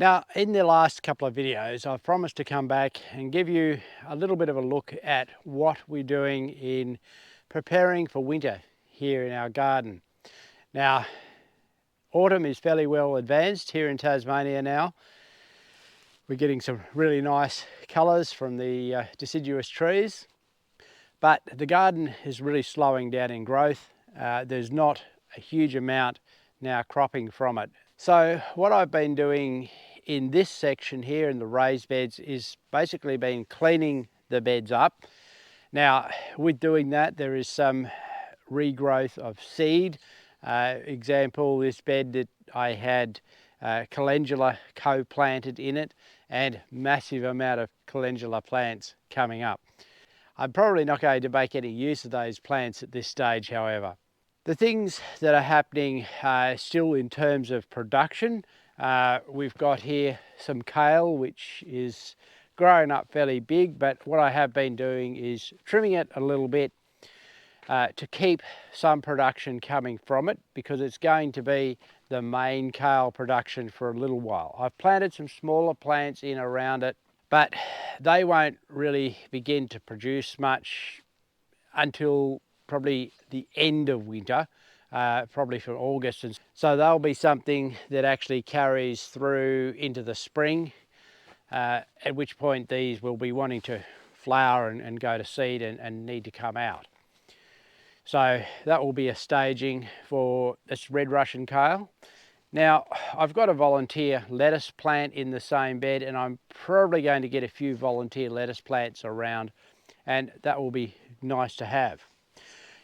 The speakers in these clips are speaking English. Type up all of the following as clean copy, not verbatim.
Now, in the last couple of videos, I've promised to come back and give you a little bit of a look at what we're doing in preparing for winter here in our garden. Now, autumn is fairly well advanced here in Tasmania now. We're getting some really nice colours from the deciduous trees, but the garden is really slowing down in growth. There's not a huge amount now cropping from it. So what I've been doing in this section here in the raised beds is basically been cleaning the beds up. Now, with doing that, there is some regrowth of seed. Example, this bed that I had calendula co-planted in it, and massive amount of calendula plants coming up. I'm probably not going to make any use of those plants at this stage, however. The things that are happening still in terms of production, we've got here some kale, which is growing up fairly big, but what I have been doing is trimming it a little bit to keep some production coming from it, because it's going to be the main kale production for a little while. I've planted some smaller plants in around it, but they won't really begin to produce much until probably the end of winter, probably from August. And so they'll be something that actually carries through into the spring, at which point these will be wanting to flower and go to seed and need to come out. So that will be a staging for this red Russian kale. Now, I've got a volunteer lettuce plant in the same bed, and I'm probably going to get a few volunteer lettuce plants around, and that will be nice to have.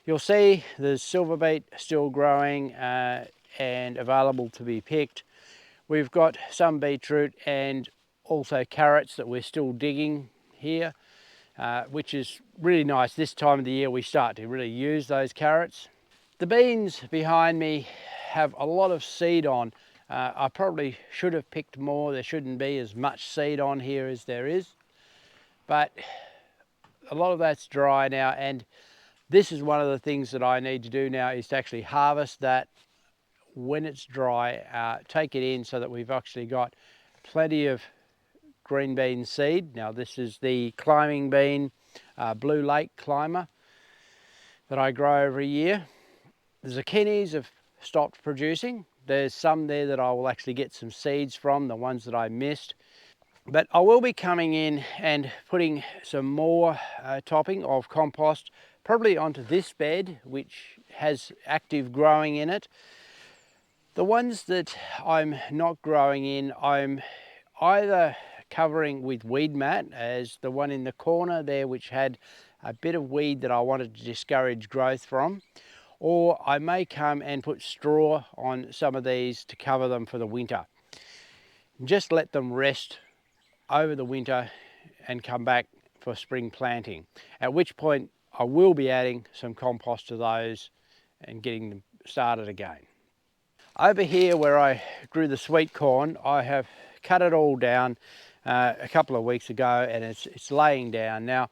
You'll see there's silver beet still growing and available to be picked. We've got some beetroot and also carrots that we're still digging here, which is really nice. This time of the year we start to really use those carrots. The beans behind me have a lot of seed on. I probably should have picked more. There shouldn't be as much seed on here as there is, but a lot of that's dry now, and this is one of the things that I need to do now, is to actually harvest that when it's dry, take it in so that we've actually got plenty of green bean seed. Now, this is the climbing bean, Blue Lake climber, that I grow every year. The zucchinis have stopped producing. There's some there that I will actually get some seeds from, the ones that I missed. But I will be coming in and putting some more topping of compost, probably onto this bed, which has active growing in it. The ones that I'm not growing in, I'm either covering with weed mat, as the one in the corner there, which had a bit of weed that I wanted to discourage growth from, or I may come and put straw on some of these to cover them for the winter. Just let them rest over the winter and come back for spring planting, at which point I will be adding some compost to those and getting them started again. Over here where I grew the sweet corn, I have cut it all down a couple of weeks ago, and it's laying down. Now,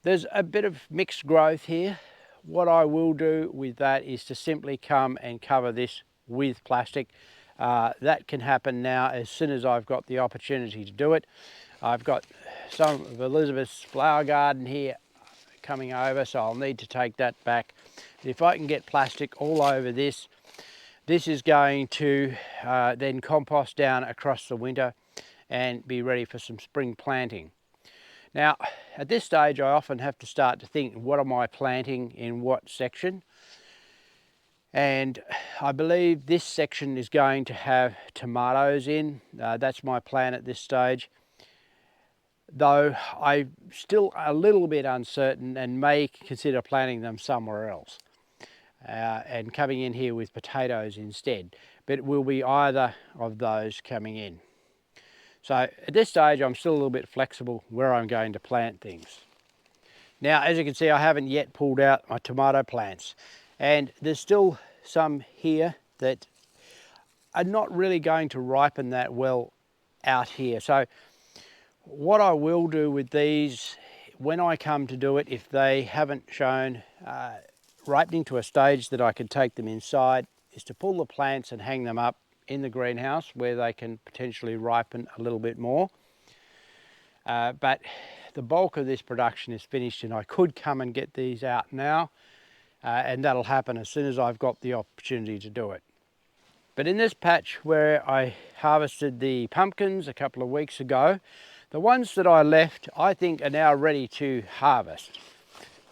there's a bit of mixed growth here. What I will do with that is to simply come and cover this with plastic. That can happen now as soon as I've got the opportunity to do it. I've got some of Elizabeth's flower garden here coming over, so I'll need to take that back. If I can get plastic all over this, this is going to then compost down across the winter and be ready for some spring planting. Now, at this stage, I often have to start to think, what am I planting in what section? And I believe this section is going to have tomatoes in. That's my plan at this stage, though I'm still a little bit uncertain and may consider planting them somewhere else and coming in here with potatoes instead. But it will be either of those coming in. So at this stage, I'm still a little bit flexible where I'm going to plant things. Now, as you can see, I haven't yet pulled out my tomato plants, and there's still some here that are not really going to ripen that well out here. So what I will do with these, when I come to do it, if they haven't shown ripening to a stage that I can take them inside, is to pull the plants and hang them up in the greenhouse where they can potentially ripen a little bit more. But the bulk of this production is finished, and I could come and get these out now, and that'll happen as soon as I've got the opportunity to do it. But in this patch where I harvested the pumpkins a couple of weeks ago, the ones that I left I think are now ready to harvest.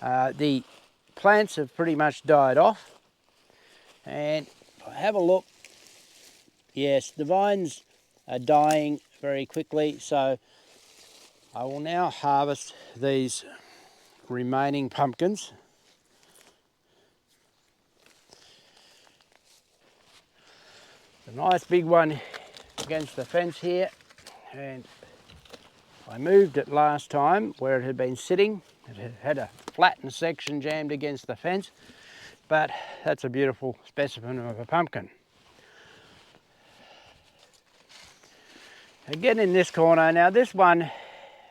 The plants have pretty much died off, and if I have a look, yes, the vines are dying very quickly, so I will now harvest these remaining pumpkins. A nice big one against the fence here, and I moved it last time where it had been sitting. It had a flattened section jammed against the fence, but that's a beautiful specimen of a pumpkin. Again in this corner, now this one,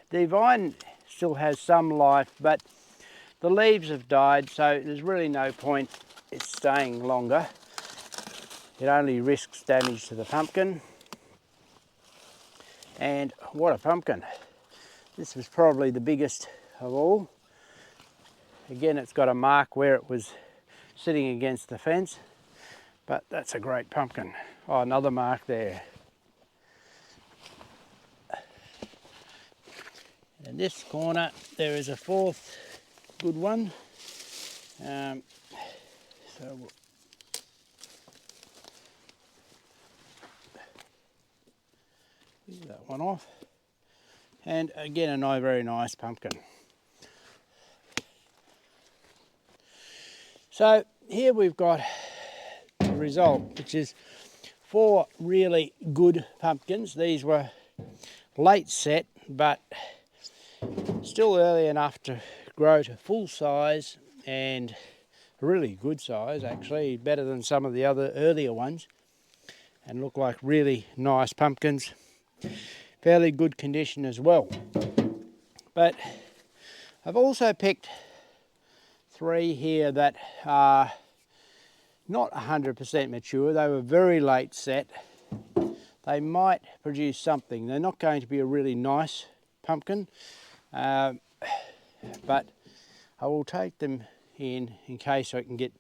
the vine still has some life, but the leaves have died, so there's really no point in staying longer. It only risks damage to the pumpkin. And what a pumpkin. This was probably the biggest of all. Again, it's got a mark where it was sitting against the fence, but that's a great pumpkin. Oh, another mark there. In this corner, there is a fourth good one. So we'll leave that one off. And again, a very nice pumpkin. So here we've got the result, which is 4 really good pumpkins. These were late set, but still early enough to grow to full size, and a really good size actually, better than some of the other earlier ones, and look like really nice pumpkins. Fairly good condition as well. But I've also picked 3 here that are not 100% mature. They were very late set. They might produce something. They're not going to be a really nice pumpkin, but I will take them in case I can get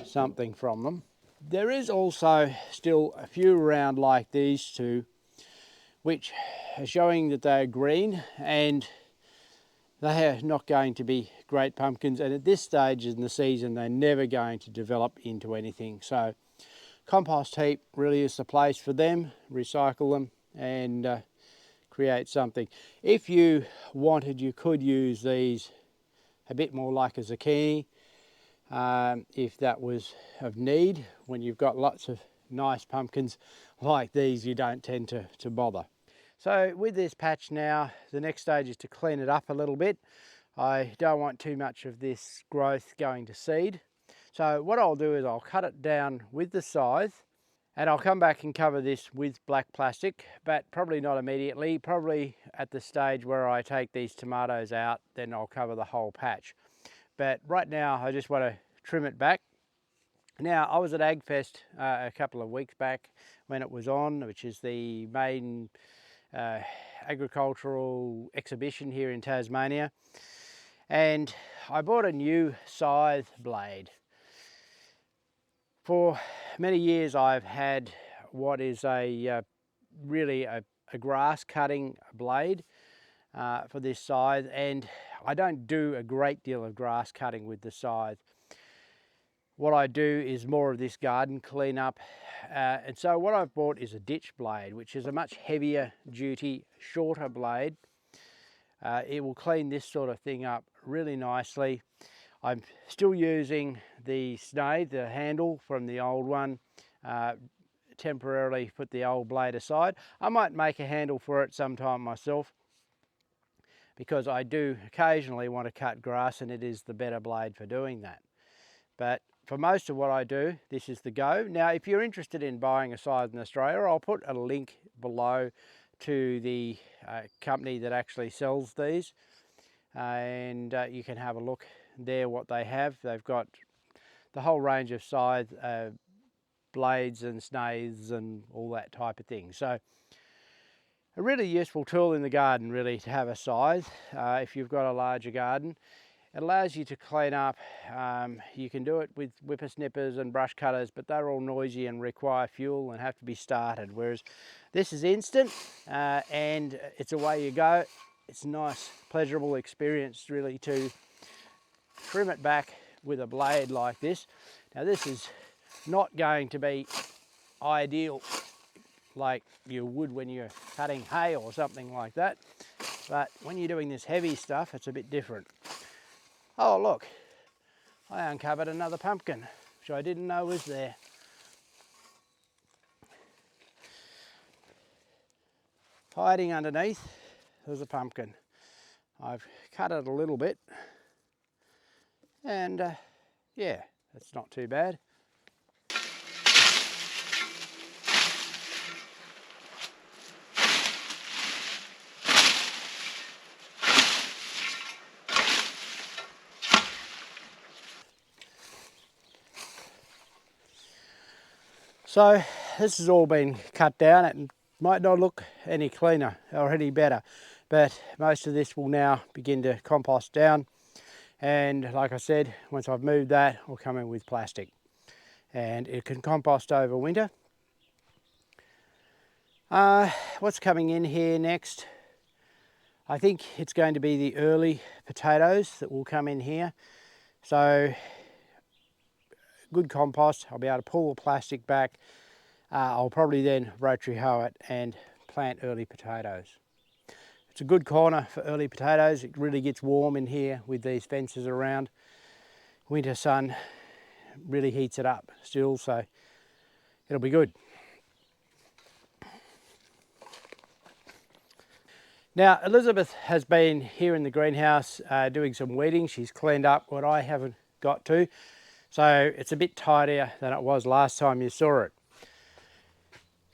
something from them. There is also still a few around like these two, which are showing that they are green, and they are not going to be great pumpkins, and at this stage in the season they're never going to develop into anything. So compost heap really is the place for them. Recycle them and create something. If you wanted, you could use these a bit more like a zucchini, if that was of need. When you've got lots of nice pumpkins like these, you don't tend to bother. So with this patch now, the next stage is to clean it up a little bit. I don't want too much of this growth going to seed. So what I'll do is I'll cut it down with the scythe, and I'll come back and cover this with black plastic, but probably not immediately. Probably at the stage where I take these tomatoes out, then I'll cover the whole patch. But right now I just want to trim it back. Now, I was at AgFest a couple of weeks back when it was on, which is the main agricultural exhibition here in Tasmania, and I bought a new scythe blade. For many years I've had what is really a grass cutting blade for this scythe, and I don't do a great deal of grass cutting with the scythe. What I do is more of this garden cleanup, and so what I've bought is a ditch blade, which is a much heavier duty, shorter blade. It will clean this sort of thing up really nicely. I'm still using the snade, the handle from the old one, temporarily put the old blade aside. I might make a handle for it sometime myself, because I do occasionally want to cut grass, and it is the better blade for doing that. But for most of what I do, this is the go. Now, if you're interested in buying a scythe in Australia, I'll put a link below to the company that actually sells these, and you can have a look there what they have. They've got the whole range of scythe blades and snathes and all that type of thing. So a really useful tool in the garden really to have a scythe if you've got a larger garden. It allows you to clean up. You can do it with whippersnippers and brush cutters, but they're all noisy and require fuel and have to be started, whereas this is instant and it's away you go. It's a nice, pleasurable experience really to trim it back with a blade like this. Now this is not going to be ideal like you would when you're cutting hay or something like that, but when you're doing this heavy stuff, it's a bit different. Oh look, I uncovered another pumpkin, which I didn't know was there. Hiding underneath, there's a pumpkin. I've cut it a little bit, and yeah, it's not too bad. So this has all been cut down. It might not look any cleaner or any better, but most of this will now begin to compost down. And like I said, once I've moved that, I'll come in with plastic. And it can compost over winter. What's coming in here next? I think it's going to be the early potatoes that will come in here. So good compost, I'll be able to pull the plastic back. I'll probably then rotary hoe it and plant early potatoes. It's a good corner for early potatoes. It really gets warm in here with these fences around. Winter sun really heats it up still, so it'll be good. Now Elizabeth has been here in the greenhouse doing some weeding. She's cleaned up what I haven't got to. So it's a bit tidier than it was last time you saw it.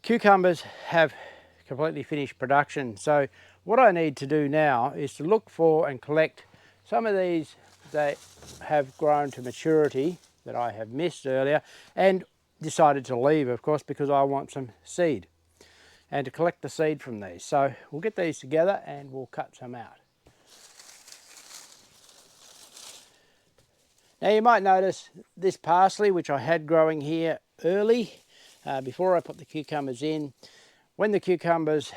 Cucumbers have completely finished production. So what I need to do now is to look for and collect some of these that have grown to maturity that I have missed earlier and decided to leave, of course, because I want some seed and to collect the seed from these. So we'll get these together and we'll cut some out. Now you might notice this parsley, which I had growing here early, before I put the cucumbers in. When the cucumbers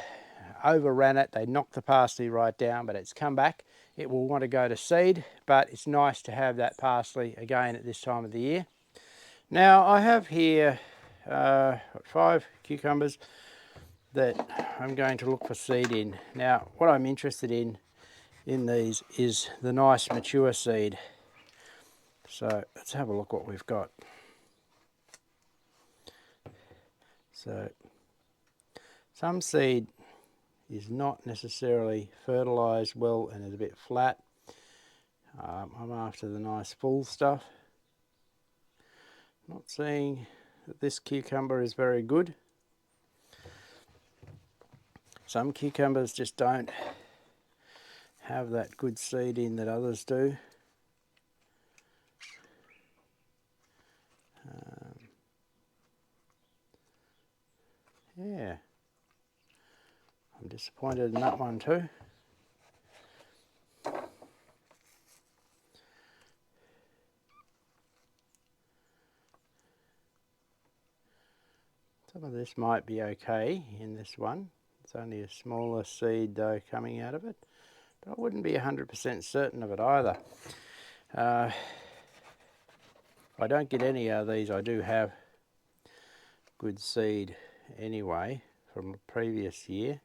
overran it, they knocked the parsley right down, but it's come back. It will want to go to seed, but it's nice to have that parsley again at this time of the year. Now I have here 5 cucumbers that I'm going to look for seed in. Now what I'm interested in these is the nice mature seed. So let's have a look what we've got. So some seed is not necessarily fertilised well and is a bit flat. I'm after the nice full stuff. Not seeing that this cucumber is very good. Some cucumbers just don't have that good seed in that others do. Yeah, I'm disappointed in that one too. Some of this might be okay in this one. It's only a smaller seed though coming out of it, but I wouldn't be 100% certain of it either. If I don't get any of these, I do have good seed anyway from the previous year.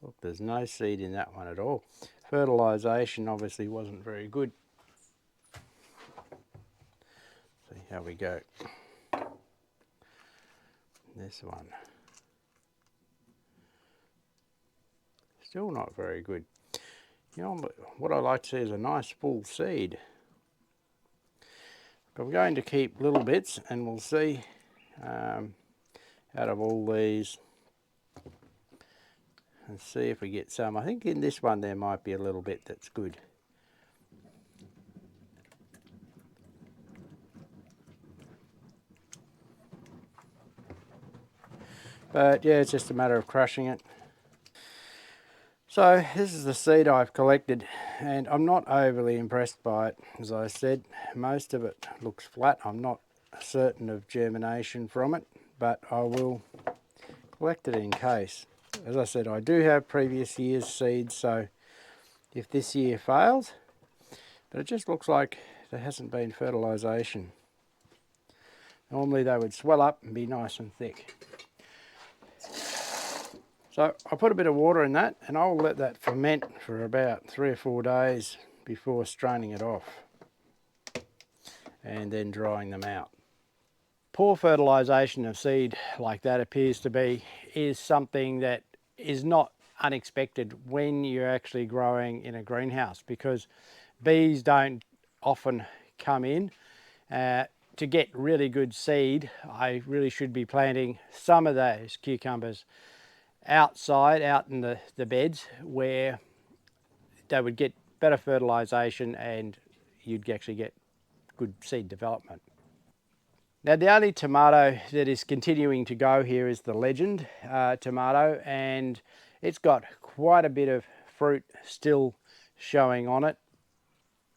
Look, there's no seed in that one at all. Fertilisation obviously wasn't very good. See how we go. This one. Still not very good. You know, what I like to see is a nice full seed. I'm going to keep little bits and we'll see out of all these and see if we get some. I think in this one there might be a little bit that's good. But yeah, it's just a matter of crushing it. So this is the seed I've collected, and I'm not overly impressed by it. As I said, most of it looks flat. I'm not certain of germination from it, but I will collect it in case. As I said, I do have previous year's seeds, so if this year fails, but it just looks like there hasn't been fertilisation. Normally they would swell up and be nice and thick. So I put a bit of water in that, and I'll let that ferment for about 3 or 4 days before straining it off and then drying them out. Poor fertilisation of seed like that appears to be is something that is not unexpected when you're actually growing in a greenhouse, because bees don't often come in. To get really good seed, I really should be planting some of those cucumbers outside, out in the beds, where they would get better fertilisation and you'd actually get good seed development. Now the only tomato that is continuing to go here is the Legend tomato, and it's got quite a bit of fruit still showing on it.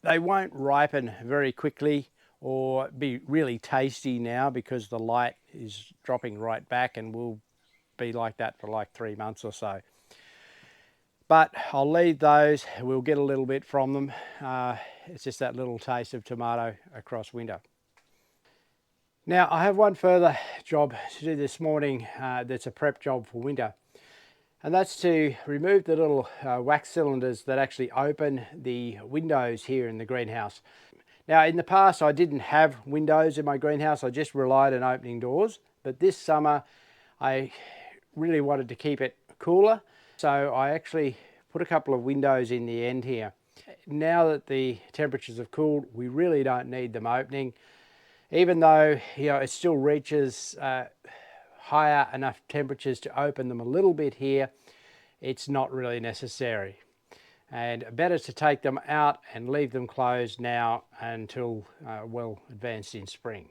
They won't ripen very quickly or be really tasty now because the light is dropping right back, and will be like that for like 3 months or so. But I'll leave those, we'll get a little bit from them. It's just that little taste of tomato across winter. Now I have one further job to do this morning that's a prep job for winter. And that's to remove the little wax cylinders that actually open the windows here in the greenhouse. Now in the past I didn't have windows in my greenhouse, I just relied on opening doors. But this summer I really wanted to keep it cooler, so I actually put a couple of windows in the end here. Now that the temperatures have cooled, we really don't need them opening. Even though it still reaches higher enough temperatures to open them a little bit here, it's not really necessary. And better to take them out and leave them closed now until well advanced in spring.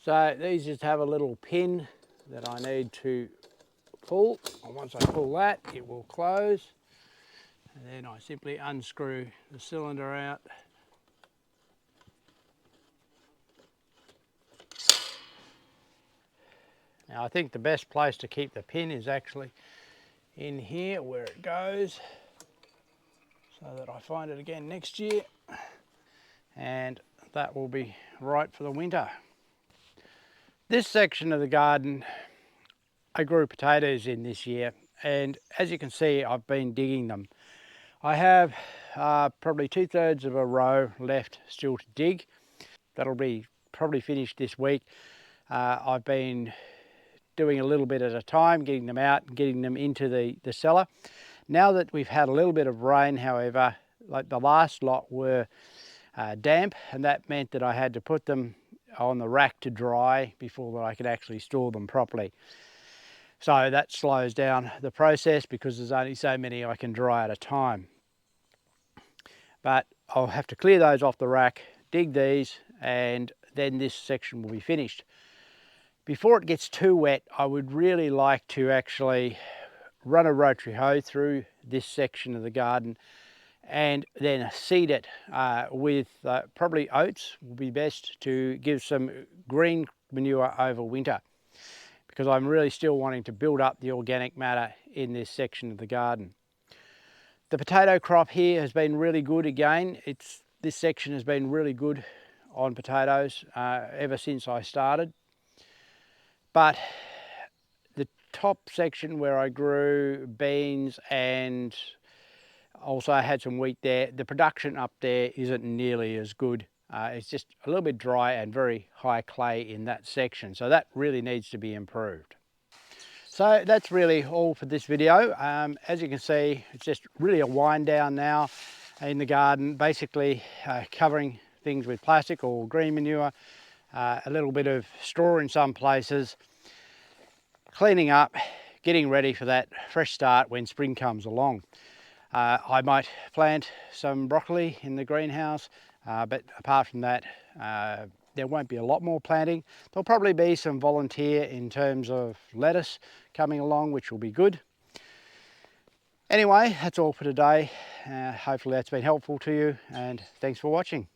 So these just have a little pin that I need to pull, and once I pull that it will close, and then I simply unscrew the cylinder out. Now I think the best place to keep the pin is actually in here where it goes, so that I find it again next year, and that will be right for the winter. This section of the garden I grew potatoes in this year, and as you can see I've been digging them. I have probably 2/3 of a row left still to dig. That'll be probably finished this week. I've been doing a little bit at a time, getting them out and getting them into the cellar. Now that we've had a little bit of rain, however, like the last lot were damp, and that meant that I had to put them on the rack to dry before I could actually store them properly. So that slows down the process because there's only so many I can dry at a time. But I'll have to clear those off the rack, dig these, and then this section will be finished. Before it gets too wet, I would really like to actually run a rotary hoe through this section of the garden and then seed it with probably oats will be best, to give some green manure over winter, because I'm really still wanting to build up the organic matter in this section of the garden. The potato crop here has been really good again. This section has been really good on potatoes ever since I started. But the top section where I grew beans and also I had some wheat there, the production up there isn't nearly as good. It's just a little bit dry and very high clay in that section. So that really needs to be improved. So that's really all for this video. As you can see, it's just really a wind down now in the garden, basically covering things with plastic or green manure, a little bit of straw in some places, cleaning up, getting ready for that fresh start when spring comes along. I might plant some broccoli in the greenhouse, but apart from that, There won't be a lot more planting. There'll probably be some volunteer in terms of lettuce coming along, which will be good. Anyway, that's all for today. Hopefully that's been helpful to you, and thanks for watching.